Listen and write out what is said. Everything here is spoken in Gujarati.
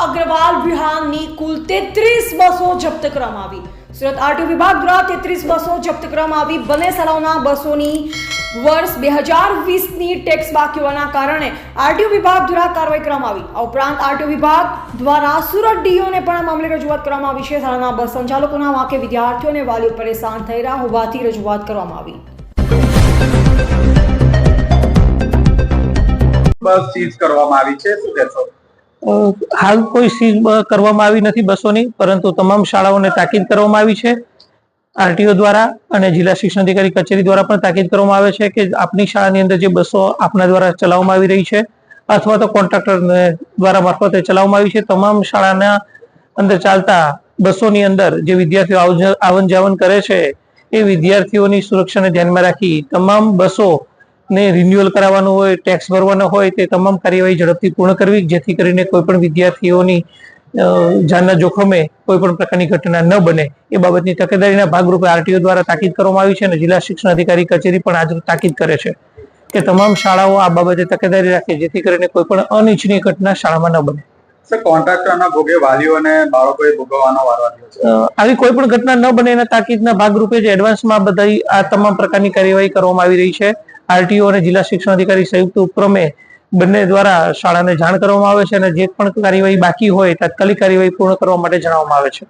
અગ્રવાલ વિહારની કુલ 33 બસો જપ્ત કરવામાં આવી। સુરત આરટીઓ વિભાગ દ્વારા 33 બસો જપ્ત કરવામાં આવી। બંને શાળાઓના બસોની વર્ષ 2020ની ટેક્સ બાકી હોવાના કારણે આરટીઓ વિભાગ દ્વારા કાર્યવાહી કરવામાં આવી। આ ઉપરાંત આરટીઓ વિભાગ દ્વારા સુરત ડીઓને પણ આ મામલે રજૂઆત કરવામાં આવી છે। શાળાના બસ સંચાલકોના વાંકે વિદ્યાર્થીઓ અને વાલીઓ પરેશાન થઈ રહ્યા હોવાથી રજૂઆત કરવામાં આવી। બસ સીઝ કરવામાં આવી છે, શું કહેશો? હાલ કોઈ સીઝ કરવામાં આવી નથી બસોની, પરંતુ તમામ શાળાઓને તાકીદ કરવામાં આવી છે। આરટીઓ દ્વારા અને જિલ્લા શિક્ષણ અધિકારી કચેરી દ્વારા પણ તાકીદ કરવામાં આવે છે કે આપની શાળાની અંદર જે બસો આપના દ્વારા ચલાવવામાં આવી રહી છે અથવા તો કોન્ટ્રાક્ટર દ્વારા મારફતે ચલાવવામાં આવી છે, તમામ શાળાના અંદર ચાલતા બસોની અંદર જે વિદ્યાર્થીઓ આવન જાવન કરે છે એ વિદ્યાર્થીઓની સુરક્ષાને ધ્યાનમાં રાખી તમામ બસો ને રિન્યુઅલ કરાવવાનું હોય, ટેક્સ ભરવાનો હોય તે તમામ કાર્યવાહી ઝડપથી પૂર્ણ કરવી, જેથી કરીને કોઈ પણ વિદ્યાર્થીઓની જાનના જોખમે કોઈ પણ પ્રકારની ઘટના ન બને એ બાબતની તકેદારીના ભાગરૂપે આરટીઓ દ્વારા તાકીદ કરવામાં આવી છે અને જિલ્લા શિક્ષણ અધિકારી કચેરી પણ આજ તાકીદ કરે છે કે તમામ શાળાઓ આ બાબતે તકેદારી રાખે, જેથી કરીને કોઈ પણ અનિચ્છનીય ઘટના શાળામાં ન બને। કોન્ટ્રાક્ટરના ભોગે વાલીઓ અને બાળકોએ ભોગવવાનો વારો આવ્યો છે। આવી કોઈ પણ ઘટના ન બને એના તાકીદના ભાગરૂપે જ એડવાન્સમાં બધી આ તમામ પ્રકારની કાર્યવાહી કરવામાં આવી રહી છે। આરટીઓ અને જિલ્લા શિક્ષણ અધિકારી સંયુક્ત ઉપક્રમે બંને દ્વારા શાળાને જાણ કરવામાં આવે છે અને જે પણ કાર્યવાહી બાકી હોય તાત્કાલિક કાર્યવાહી પૂર્ણ કરવા માટે જણાવવામાં આવે છે।